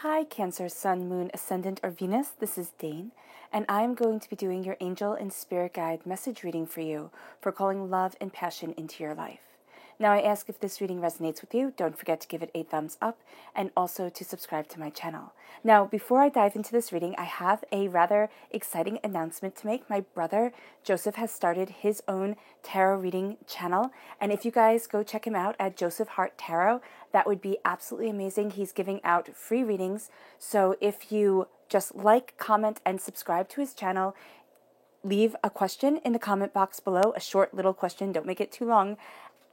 Hi, Cancer, Sun, Moon, Ascendant, or Venus. This is Dane, and I'm going to be doing your angel and spirit guide message reading for you for calling love and passion into your life. Now, I ask if this reading resonates with you, don't forget to give it a thumbs up and also to subscribe to my channel. Now, before I dive into this reading, I have a rather exciting announcement to make. My brother, Joseph, has started his own tarot reading channel, and if you guys go check him out at Joseph Hart Tarot, that would be absolutely amazing. He's giving out free readings, so if you just like, comment, and subscribe to his channel, leave a question in the comment box below, a short little question, don't make it too long.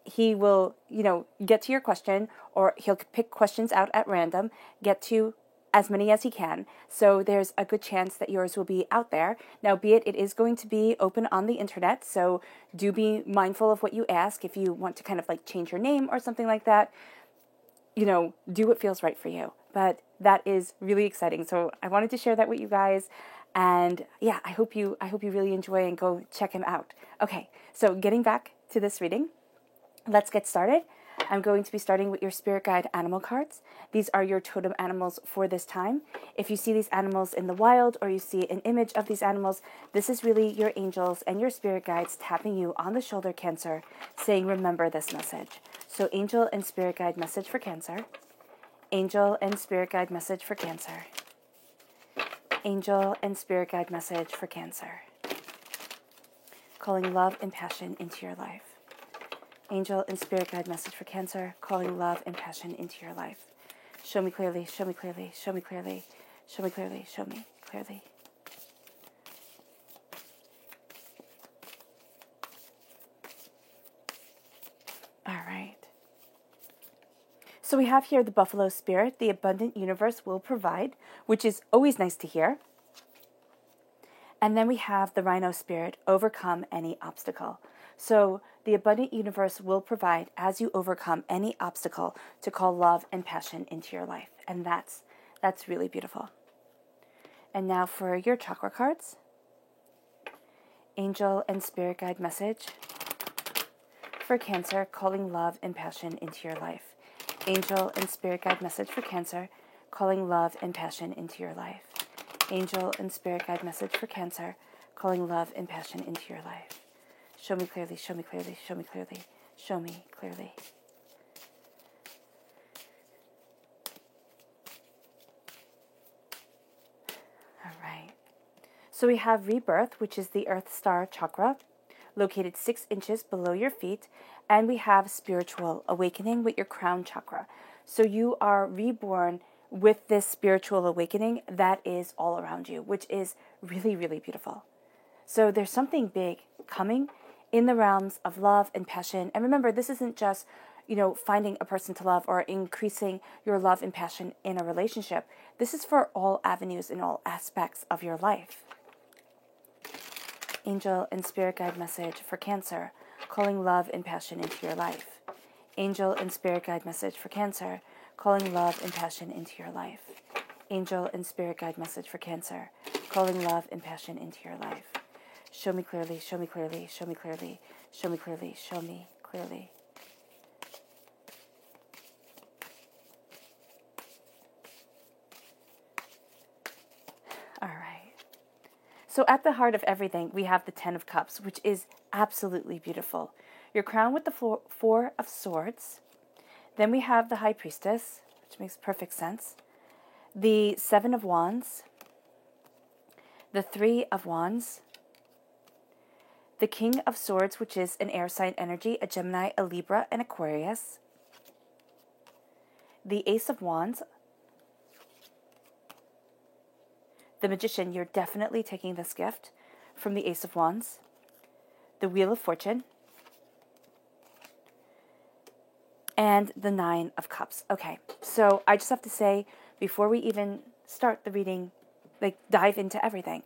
He will, get to your question, or he'll pick questions out at random, get to as many as he can. So there's a good chance that yours will be out there. Now, be it is going to be open on the internet, so do be mindful of what you ask. If you want to kind of like change your name or something like that, do what feels right for you. But that is really exciting. So I wanted to share that with you guys. And yeah, I hope you really enjoy and go check him out. Okay, so getting back to this reading, let's get started. I'm going to be starting with your spirit guide animal cards. These are your totem animals for this time. If you see these animals in the wild or you see an image of these animals, this is really your angels and your spirit guides tapping you on the shoulder, Cancer, saying, remember this message. So angel and spirit guide message for Cancer. Angel and spirit guide message for Cancer. Angel and spirit guide message for Cancer. Calling love and passion into your life. Angel and spirit guide message for Cancer, calling love and passion into your life. Show me clearly, show me clearly, show me clearly, show me clearly, show me clearly. All right. So we have here the Buffalo Spirit, the abundant universe will provide, which is always nice to hear. And then we have the Rhino Spirit, overcome any obstacle. So the abundant universe will provide as you overcome any obstacle to call love and passion into your life. And that's really beautiful. And now for your chakra cards. Angel and spirit guide message for Cancer, calling love and passion into your life. Angel and spirit guide message for Cancer, calling love and passion into your life. Angel and spirit guide message for Cancer, calling love and passion into your life. Show me clearly, show me clearly, show me clearly, show me clearly. All right. So we have rebirth, which is the Earth Star chakra, located 6 inches below your feet. And we have spiritual awakening with your crown chakra. So you are reborn with this spiritual awakening that is all around you, which is really, really beautiful. So there's something big coming in the realms of love and passion. And remember, this isn't just, finding a person to love or increasing your love and passion in a relationship. This is for all avenues and all aspects of your life. Angel and spirit guide message for Cancer, calling love and passion into your life. Angel and spirit guide message for Cancer, calling love and passion into your life. Angel and spirit guide message for Cancer, calling love and passion into your life. Show me clearly, show me clearly, show me clearly, show me clearly, show me clearly. All right. So at the heart of everything, we have the Ten of Cups, which is absolutely beautiful. You're crowned with the Four of Swords. Then we have the High Priestess, which makes perfect sense. The Seven of Wands. The Three of Wands. The King of Swords, which is an air sign energy, a Gemini, a Libra, and Aquarius. The Ace of Wands. The Magician, you're definitely taking this gift from the Ace of Wands. The Wheel of Fortune. And the Nine of Cups. Okay, so I just have to say, before we even start the reading, dive into everything,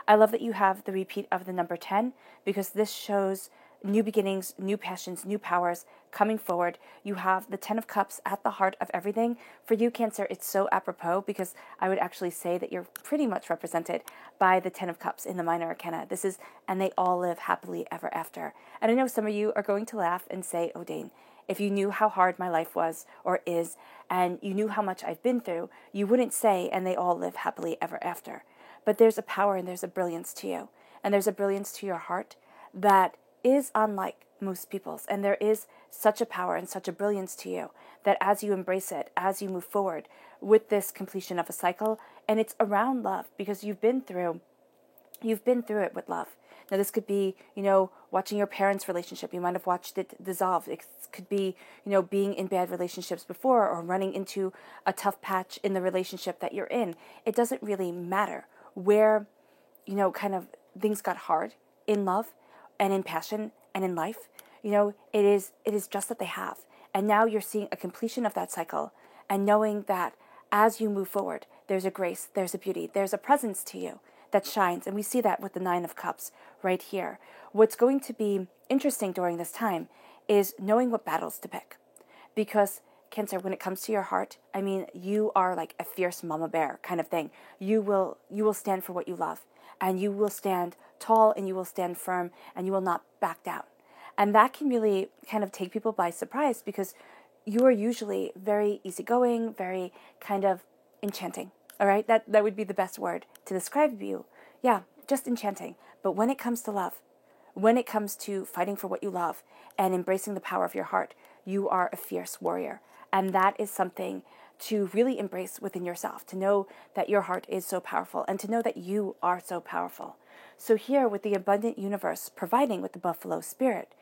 I love that you have the repeat of the number 10, because this shows new beginnings, new passions, new powers coming forward. You have the 10 of Cups at the heart of everything. For you, Cancer, it's so apropos, because I would actually say that you're pretty much represented by the 10 of Cups in the Minor Arcana. This is, and they all live happily ever after. And I know some of you are going to laugh and say, oh, Dane, If you knew how hard my life was or is, and you knew how much I've been through, you wouldn't say, and they all live happily ever after. But there's a power and there's a brilliance to you. And there's a brilliance to your heart that is unlike most people's. And there is such a power and such a brilliance to you that as you embrace it, as you move forward with this completion of a cycle, and it's around love because you've been through it with love. Now, this could be, watching your parents' relationship. You might have watched it dissolve. It could be, being in bad relationships before or running into a tough patch in the relationship that you're in. It doesn't really matter where, kind of things got hard in love and in passion and in life. It is just that they have. And now you're seeing a completion of that cycle and knowing that as you move forward, there's a grace, there's a beauty, there's a presence to you that shines. And we see that with the Nine of Cups right here. What's going to be interesting during this time is knowing what battles to pick. Because Cancer, when it comes to your heart, I mean, you are like a fierce mama bear kind of thing. You will stand for what you love, and you will stand tall, and you will stand firm, and you will not back down. And that can really kind of take people by surprise because you are usually very easygoing, very kind of enchanting. All right, that would be the best word to describe you. Yeah, just enchanting. But when it comes to love, when it comes to fighting for what you love and embracing the power of your heart, you are a fierce warrior. And that is something to really embrace within yourself, to know that your heart is so powerful and to know that you are so powerful. So here with the abundant universe providing with the buffalo spirit,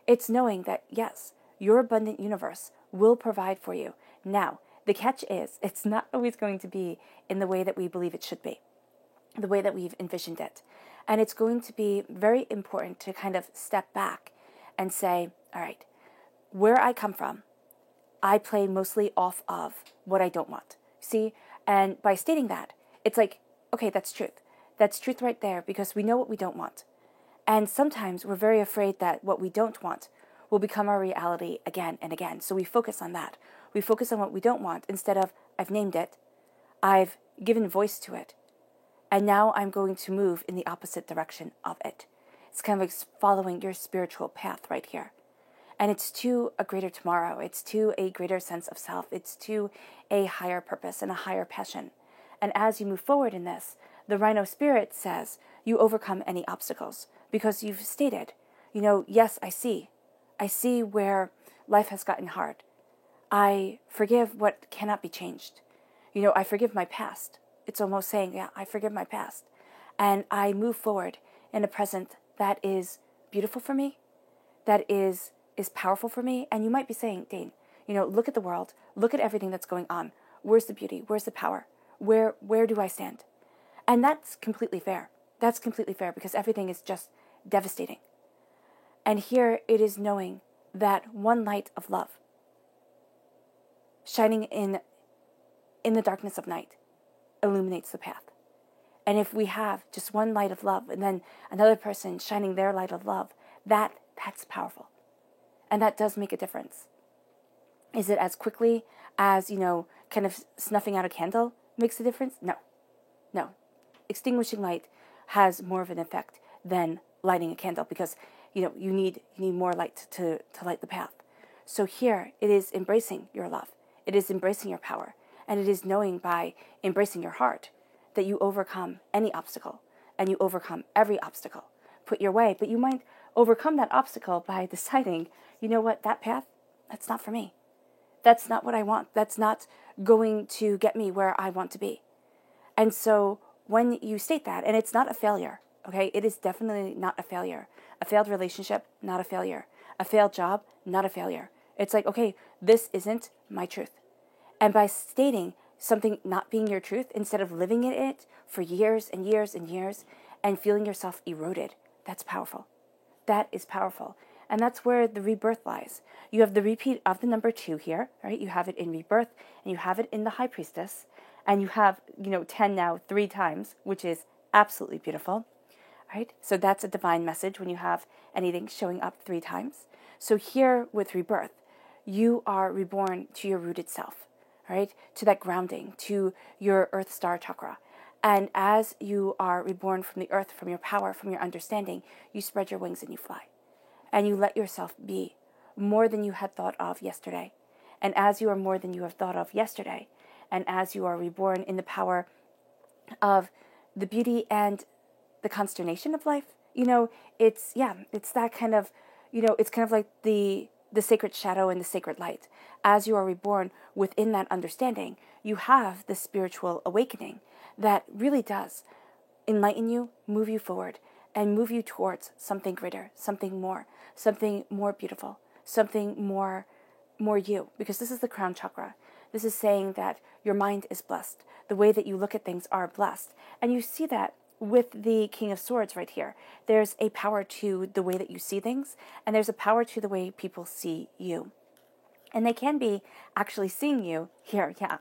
it's knowing that, yes, your abundant universe will provide for you. Now, the catch is it's not always going to be in the way that we believe it should be, the way that we've envisioned it. And it's going to be very important to kind of step back and say, all right, where I come from, I play mostly off of what I don't want. See? And by stating that, it's like, okay, that's truth. That's truth right there because we know what we don't want. And sometimes we're very afraid that what we don't want will become our reality again and again. So we focus on that. We focus on what we don't want instead of, I've named it, I've given voice to it, and now I'm going to move in the opposite direction of it. It's kind of like following your spiritual path right here. And it's to a greater tomorrow. It's to a greater sense of self. It's to a higher purpose and a higher passion. And as you move forward in this, the Rhino Spirit says you overcome any obstacles because you've stated, yes, I see. I see where life has gotten hard. I forgive what cannot be changed. I forgive my past. It's almost saying, yeah, I forgive my past. And I move forward in a present that is beautiful for me, that is powerful for me. And you might be saying, Dane, look at the world. Look at everything that's going on. Where's the beauty? Where's the power? Where do I stand? And that's completely fair. That's completely fair because everything is just devastating. And here it is knowing that one light of love shining in the darkness of night illuminates the path. And if we have just one light of love and then another person shining their light of love, that's powerful. And that does make a difference. Is it as quickly as, kind of snuffing out a candle makes a difference? No. Extinguishing light has more of an effect than lighting a candle because, you need more light to light the path. So here it is embracing your love. It is embracing your power. And it is knowing by embracing your heart that you overcome any obstacle and you overcome every obstacle put your way. But you might overcome that obstacle by deciding, you know what, that path, that's not for me. That's not what I want. That's not going to get me where I want to be. And so when you state that, and it's not a failure, okay, it is definitely not a failure. A failed relationship, not a failure. A failed job, not a failure. It's like, okay, this isn't my truth. And by stating something not being your truth, instead of living in it for years and years and years and feeling yourself eroded, that's powerful. That is powerful. And that's where the rebirth lies. You have the repeat of the number 2 here, right? You have it in rebirth and you have it in the High Priestess. And you have, 10 now 3 times, which is absolutely beautiful, right? So that's a divine message when you have anything showing up 3 times. So here with rebirth, you are reborn to your rooted self, right? To that grounding, to your Earth Star chakra. And as you are reborn from the earth, from your power, from your understanding, you spread your wings and you fly. And you let yourself be more than you had thought of yesterday. And as you are more than you have thought of yesterday, and as you are reborn in the power of the beauty and the consternation of life, it's that kind of, it's kind of like the sacred shadow and the sacred light. As you are reborn within that understanding, you have the spiritual awakening that really does enlighten you, move you forward, and move you towards something greater, something more beautiful, something more you, because this is the crown chakra. This is saying that your mind is blessed. The way that you look at things are blessed. And you see that with the King of Swords right here. There's a power to the way that you see things, and there's a power to the way people see you. And they can be actually seeing you here, yeah.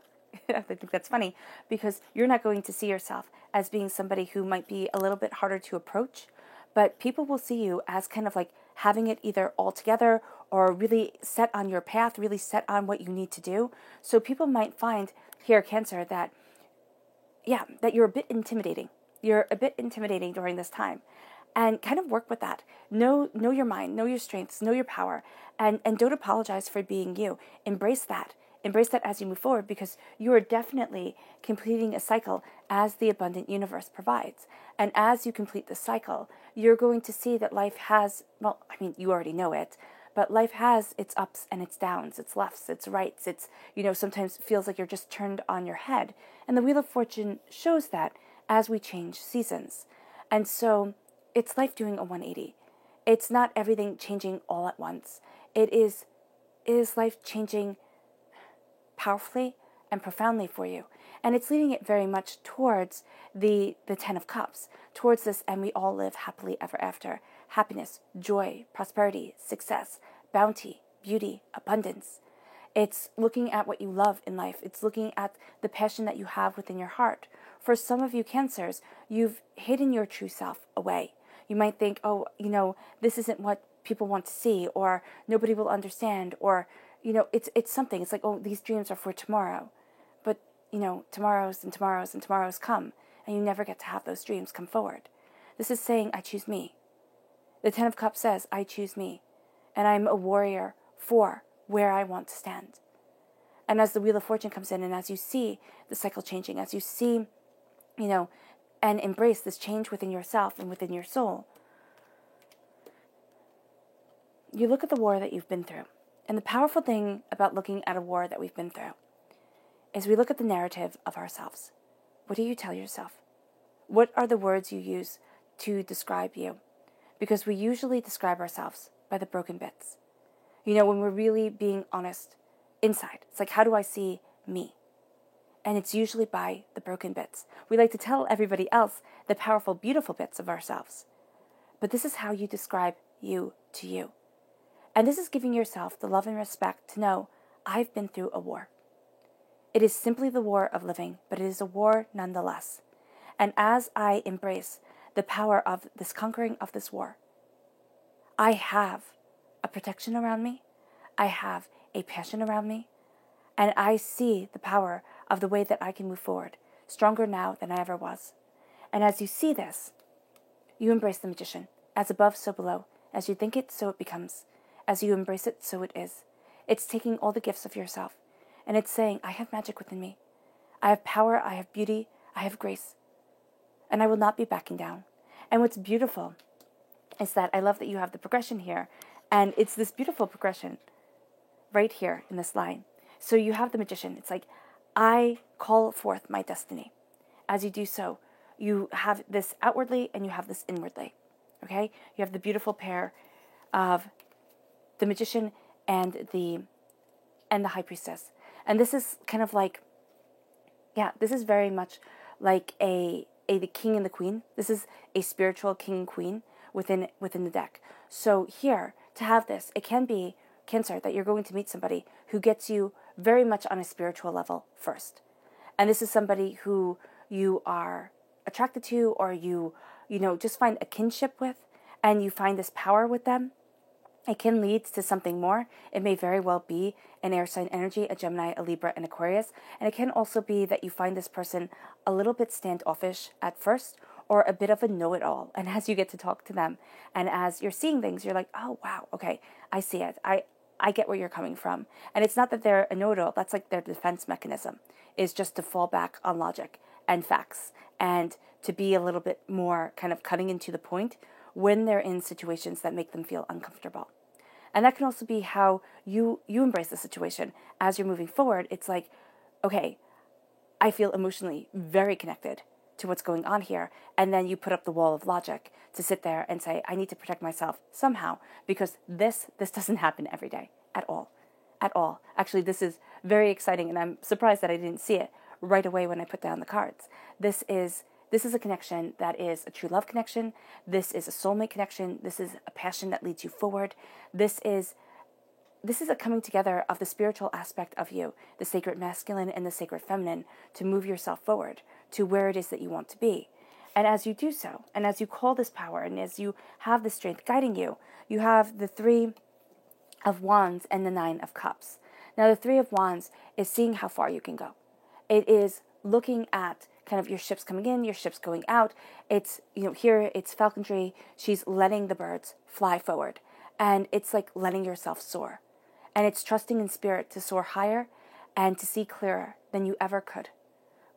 I think that's funny, because you're not going to see yourself as being somebody who might be a little bit harder to approach, but people will see you as kind of like having it either all together or really set on your path, really set on what you need to do. So people might find here, Cancer, that you're a bit intimidating. You're a bit intimidating during this time. And kind of work with that. Know your mind, know your strengths, know your power, and don't apologize for being you. Embrace that. Embrace that as you move forward, because you are definitely completing a cycle as the abundant universe provides. And as you complete the cycle, you're going to see that life has, you already know it, but life has its ups and its downs, its lefts, its rights. It's, sometimes feels like you're just turned on your head. And the Wheel of Fortune shows that as we change seasons. And so it's life doing a 180. It's not everything changing all at once. It is life changing powerfully and profoundly for you. And it's leading it very much towards the Ten of Cups, towards this, and we all live happily ever after. Happiness, joy, prosperity, success, bounty, beauty, abundance. It's looking at what you love in life. It's looking at the passion that you have within your heart. For some of you Cancers, you've hidden your true self away. You might think, this isn't what people want to see, or nobody will understand, or, it's something. It's like, these dreams are for tomorrow. But, tomorrows and tomorrows and tomorrows come, and you never get to have those dreams come forward. This is saying, I choose me. The Ten of Cups says, I choose me, and I'm a warrior for where I want to stand. And as the Wheel of Fortune comes in, and as you see the cycle changing, as you see, and embrace this change within yourself and within your soul, you look at the war that you've been through. And the powerful thing about looking at a war that we've been through is we look at the narrative of ourselves. What do you tell yourself? What are the words you use to describe you? Because we usually describe ourselves by the broken bits. When we're really being honest inside, it's like, how do I see me? And it's usually by the broken bits. We like to tell everybody else the powerful, beautiful bits of ourselves. But this is how you describe you to you. And this is giving yourself the love and respect to know, I've been through a war. It is simply the war of living, but it is a war nonetheless. And as I embrace the power of this conquering of this war, I have a protection around me. I have a passion around me. And I see the power of the way that I can move forward, stronger now than I ever was. And as you see this, you embrace the magician. As above, so below. As you think it, so it becomes. As you embrace it, so it is. It's taking all the gifts of yourself, and it's saying, I have magic within me. I have power, I have beauty, I have grace. And I will not be backing down. And what's beautiful is that I love that you have the progression here, and it's this beautiful progression right here in this line. So you have the magician. It's like, I call forth my destiny. As you do so, you have this outwardly and you have this inwardly. Okay? You have the beautiful pair of the magician and the high priestess. And this is kind of like, this is very much like the king and the queen. This is a spiritual king and queen within the deck. So here, to have this, it can be Cancer that you're going to meet somebody who gets you very much on a spiritual level first. And this is somebody who you are attracted to, or you just find a kinship with, and you find this power with them. It can lead to something more. It may very well be an air sign energy, a Gemini, a Libra, an Aquarius. And it can also be that you find this person a little bit standoffish at first, or a bit of a know-it-all. And as you get to talk to them, and as you're seeing things, you're like, oh, wow, okay, I see it. I get where you're coming from. And it's not that they're a know-it-all. That's like their defense mechanism, is just to fall back on logic and facts and to be a little bit more kind of cutting into the point when they're in situations that make them feel uncomfortable. And that can also be how you embrace the situation. As you're moving forward, it's like, okay, I feel emotionally very connected to what's going on here. And then you put up the wall of logic to sit there and say, I need to protect myself somehow because this doesn't happen every day at all. At all. Actually, this is very exciting, and I'm surprised that I didn't see it right away when I put down the cards. This is a connection that is a true love connection. This is a soulmate connection. This is a passion that leads you forward. This is a coming together of the spiritual aspect of you, the sacred masculine and the sacred feminine, to move yourself forward to where it is that you want to be. And as you do so, and as you call this power, and as you have the strength guiding you, you have the 3 of Wands and the 9 of Cups. Now, the 3 of Wands is seeing how far you can go. It is looking at kind of your ships coming in, your ships going out. It's, here it's falconry. She's letting the birds fly forward. And it's like letting yourself soar. And it's trusting in spirit to soar higher and to see clearer than you ever could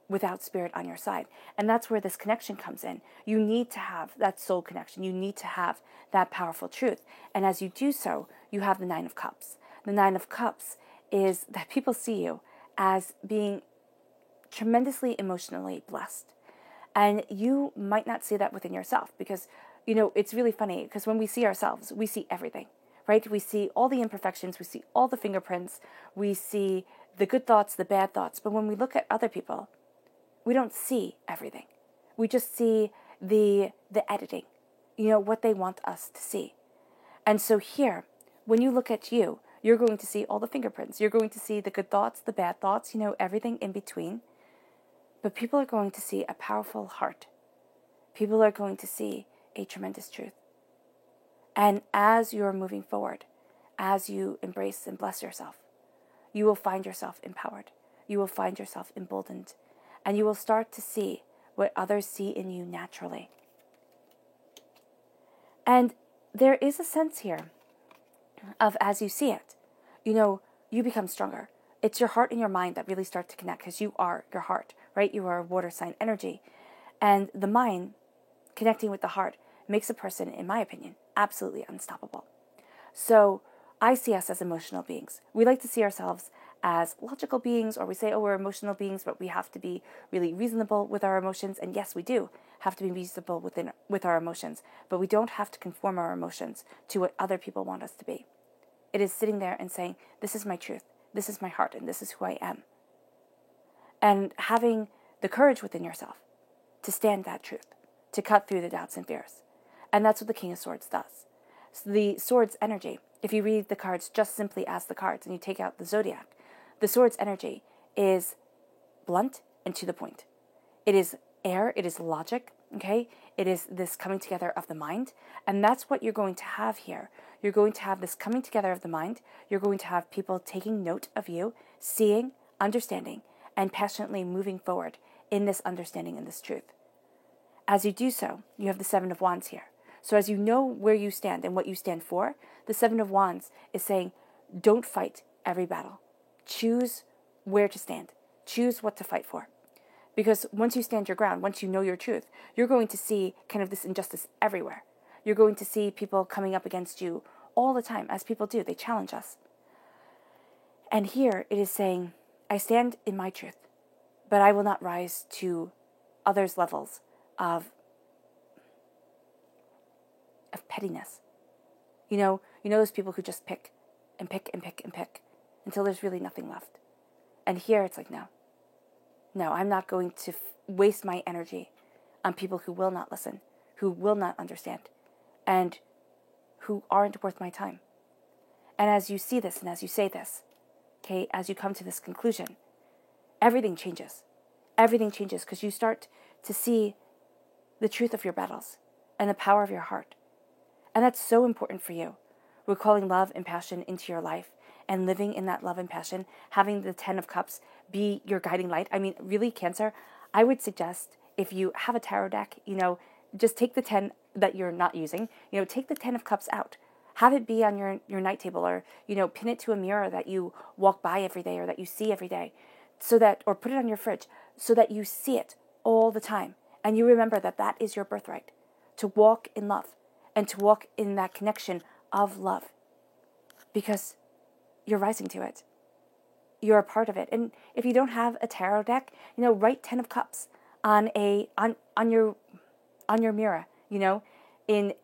without spirit on your side. And that's where this connection comes in. You need to have that soul connection. You need to have that powerful truth. And as you do so, you have the 9 of Cups. The 9 of Cups is that people see you as being tremendously emotionally blessed. And you might not see that within yourself because, it's really funny because when we see ourselves, we see everything, right? We see all the imperfections, we see all the fingerprints, we see the good thoughts, the bad thoughts. But when we look at other people, we don't see everything. We just see the editing, what they want us to see. And so here, when you look at you, you're going to see all the fingerprints. You're going to see the good thoughts, the bad thoughts, everything in between. But people are going to see a powerful heart. People are going to see a tremendous truth. And as you're moving forward, as you embrace and bless yourself, you will find yourself empowered. You will find yourself emboldened. And you will start to see what others see in you naturally. And there is a sense here of, as you see it, you become stronger. It's your heart and your mind that really start to connect because you are your heart, right? You are a water sign energy. And the mind connecting with the heart makes a person, in my opinion, absolutely unstoppable. So I see us as emotional beings. We like to see ourselves as logical beings, or we say, we're emotional beings, but we have to be really reasonable with our emotions. And yes, we do have to be reasonable with our emotions, but we don't have to conform our emotions to what other people want us to be. It is sitting there and saying, this is my truth, this is my heart, and this is who I am. And having the courage within yourself to stand that truth, to cut through the doubts and fears. And that's what the King of Swords does. So the Swords energy, if you read the cards just simply as the cards and you take out the zodiac, the Swords energy is blunt and to the point. It is air, it is logic, okay? It is this coming together of the mind. And that's what you're going to have here. You're going to have this coming together of the mind. You're going to have people taking note of you, seeing, understanding, and passionately moving forward in this understanding and this truth. As you do so, you have the 7 of Wands here. So as you know where you stand and what you stand for, the 7 of Wands is saying, don't fight every battle. Choose where to stand. Choose what to fight for. Because once you stand your ground, once you know your truth, you're going to see kind of this injustice everywhere. You're going to see people coming up against you all the time, as people do. They challenge us. And here it is saying, I stand in my truth, but I will not rise to others' levels of pettiness. You know those people who just pick and pick and pick and pick until there's really nothing left. And here it's like, no, I'm not going to waste my energy on people who will not listen, who will not understand, and who aren't worth my time. And as you see this and as you say this, okay, as you come to this conclusion, everything changes. Everything changes because you start to see the truth of your battles and the power of your heart. And that's so important for you. We're calling love and passion into your life and living in that love and passion, having the 10 of Cups be your guiding light. I mean, really, Cancer, I would suggest if you have a tarot deck, just take the 10 that you're not using, take the 10 of Cups out. Have it be on your night table, or, pin it to a mirror that you walk by every day or that you see every day, or put it on your fridge so that you see it all the time. And you remember that that is your birthright, to walk in love and to walk in that connection of love, because you're rising to it. You're a part of it. And if you don't have a tarot deck, write 10 of Cups on your mirror, in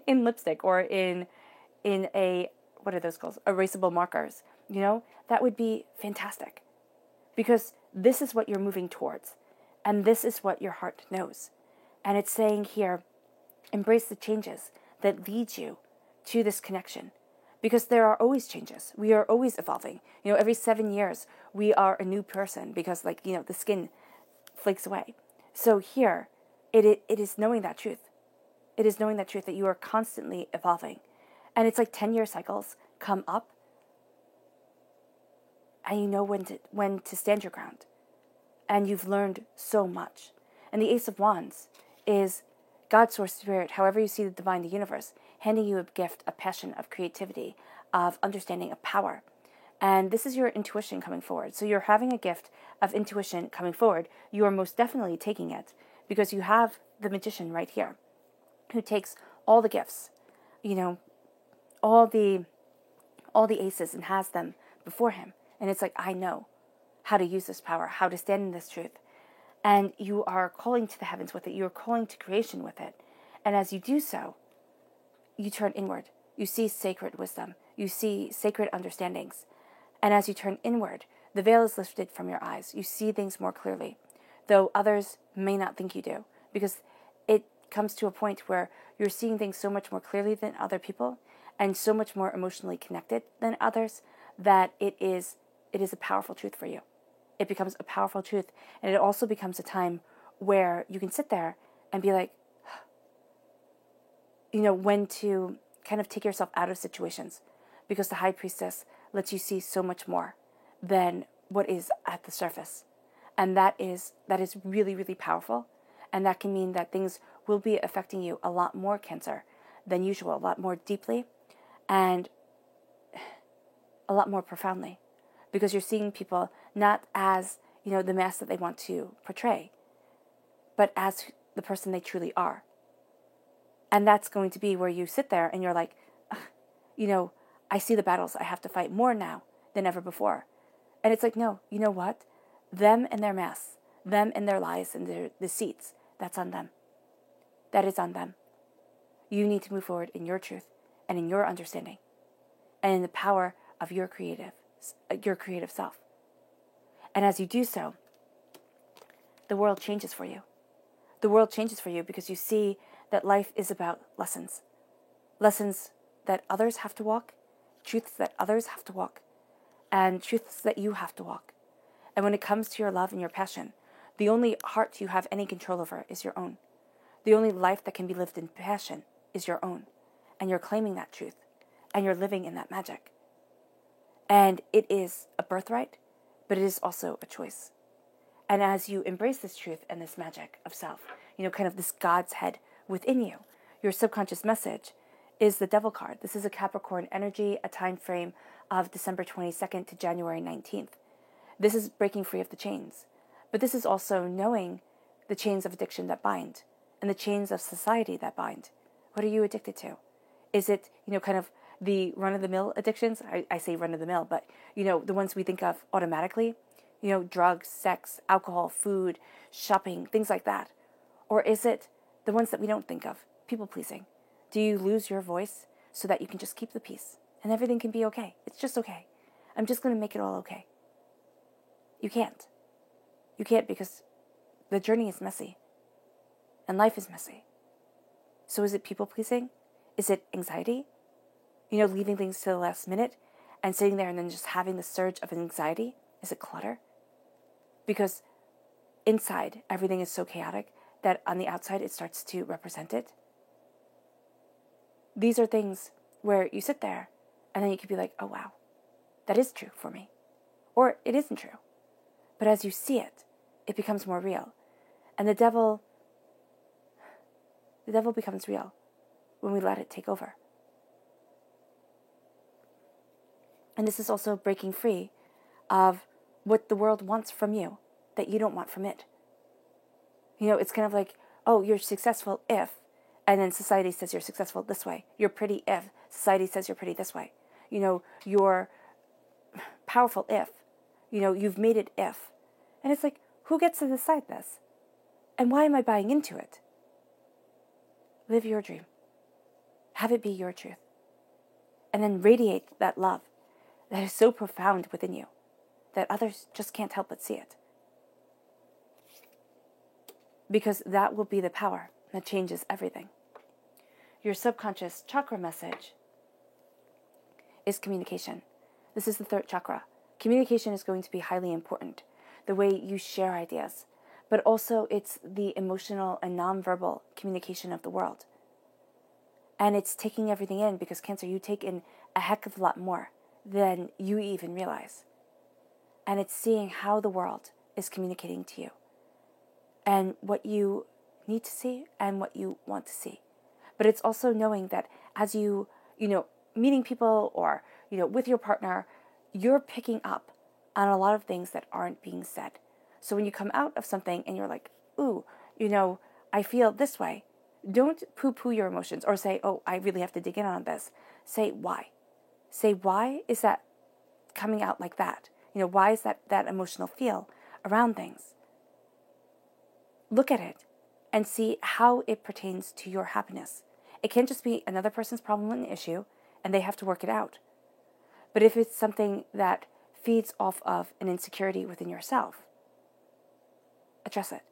in lipstick, or in a, what are those called? Erasable markers. That would be fantastic, because this is what you're moving towards, and this is what your heart knows. And it's saying here, embrace the changes that lead you to this connection, because there are always changes. We are always evolving. Every 7 years we are a new person, because the skin flakes away. So here, it is knowing that truth. It is knowing that truth, that you are constantly evolving. And it's like 10-year cycles come up, and you know when to stand your ground. And you've learned so much. And the Ace of Wands is God, Source, Spirit, however you see the divine, the universe, handing you a gift, a passion, of creativity, of understanding, of power. And this is your intuition coming forward. So you're having a gift of intuition coming forward. You are most definitely taking it, because you have the Magician right here, who takes all the gifts, all the aces, and has them before him. And it's like, I know how to use this power, how to stand in this truth. And you are calling to the heavens with it. You are calling to creation with it. And as you do so, you turn inward. You see sacred wisdom. You see sacred understandings. And as you turn inward, the veil is lifted from your eyes. You see things more clearly, though others may not think you do, because it comes to a point where you're seeing things so much more clearly than other people, and so much more emotionally connected than others, that it is a powerful truth for you. It becomes a powerful truth. And it also becomes a time where you can sit there and be like, when to kind of take yourself out of situations, because the High Priestess lets you see so much more than what is at the surface. And that is really, really powerful. And that can mean that things will be affecting you a lot more, Cancer, than usual, a lot more deeply, and a lot more profoundly, because you're seeing people not as, the mask that they want to portray, but as the person they truly are. And that's going to be where you sit there and you're like, I see the battles I have to fight more now than ever before. And it's like, no, you know what? Them and their masks, them and their lies and their deceits, that's on them. That is on them. You need to move forward in your truth and in your understanding and in the power of your creative self. And as you do so, the world changes for you. The world changes for you, because you see that life is about lessons. Lessons that others have to walk, truths that others have to walk, and truths that you have to walk. And when it comes to your love and your passion, the only heart you have any control over is your own. The only life that can be lived in passion is your own. And you're claiming that truth, and you're living in that magic. And it is a birthright, but it is also a choice. And as you embrace this truth and this magic of self, kind of this God's head within you, your subconscious message is the Devil card. This is a Capricorn energy, a time frame of December 22nd to January 19th. This is breaking free of the chains. But this is also knowing the chains of addiction that bind, and the chains of society that bind. What are you addicted to? Is it, kind of the run-of-the-mill addictions? I say run-of-the-mill, but, the ones we think of automatically, drugs, sex, alcohol, food, shopping, things like that. Or is it the ones that we don't think of, people-pleasing? Do you lose your voice so that you can just keep the peace and everything can be okay? It's just okay. I'm just going to make it all okay. You can't. You can't, because the journey is messy and life is messy. So is it people-pleasing? Is it anxiety? Leaving things to the last minute and sitting there and then just having the surge of anxiety? Is it clutter? Because inside, everything is so chaotic that on the outside, it starts to represent it. These are things where you sit there and then you could be like, oh, wow, that is true for me. Or it isn't true. But as you see it, it becomes more real. And the devil becomes real when we let it take over. And this is also breaking free of what the world wants from you that you don't want from it. It's kind of like, oh, you're successful if, and then society says you're successful this way. You're pretty if, society says you're pretty this way. You're powerful if, you've made it if. And it's like, who gets to decide this? And why am I buying into it? Live your dream. Have it be your truth. And then radiate that love that is so profound within you that others just can't help but see it. Because that will be the power that changes everything. Your subconscious chakra message is communication. This is the third chakra. Communication is going to be highly important. The way you share ideas, but also it's the emotional and nonverbal communication of the world. And it's taking everything in because Cancer, you take in a heck of a lot more than you even realize. And it's seeing how the world is communicating to you and what you need to see and what you want to see. But it's also knowing that as you meeting people or, with your partner, you're picking up on a lot of things that aren't being said. So when you come out of something and you're like, ooh, I feel this way, don't poo-poo your emotions or say, oh, I really have to dig in on this. Say why. Say why is that coming out like that? Why is that emotional feel around things? Look at it and see how it pertains to your happiness. It can't just be another person's problem and issue and they have to work it out. But if it's something that feeds off of an insecurity within yourself, address it.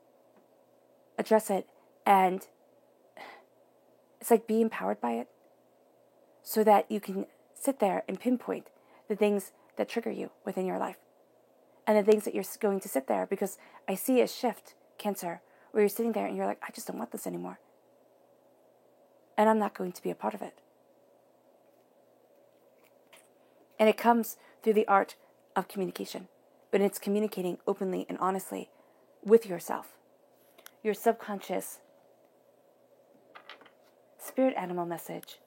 Address it, and it's like be empowered by it so that you can sit there and pinpoint the things that trigger you within your life and the things that you're going to sit there, because I see a shift, Cancer, where you're sitting there and you're like, I just don't want this anymore. And I'm not going to be a part of it. And it comes through the art of communication, but it's communicating openly and honestly with yourself. Your subconscious spirit animal message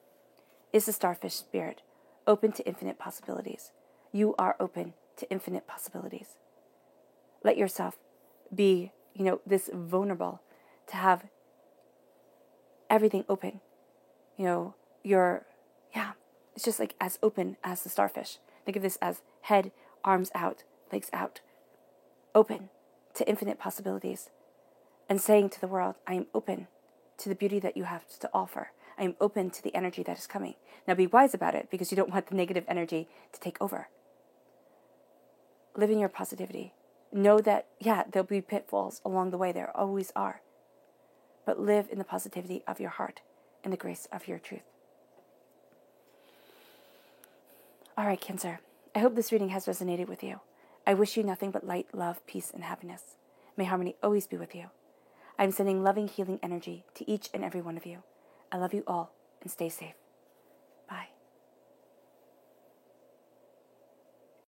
is the starfish spirit, open to infinite possibilities. You are open to infinite possibilities. Let yourself be, this vulnerable to have everything open. It's just like as open as the starfish. Think of this as head, arms out, legs out, open to infinite possibilities. And saying to the world, I am open to the beauty that you have to offer. I am open to the energy that is coming. Now be wise about it, because you don't want the negative energy to take over. Live in your positivity. Know that, there'll be pitfalls along the way. There always are. But live in the positivity of your heart and the grace of your truth. All right, Cancer. I hope this reading has resonated with you. I wish you nothing but light, love, peace, and happiness. May harmony always be with you. I'm sending loving, healing energy to each and every one of you. I love you all, and stay safe.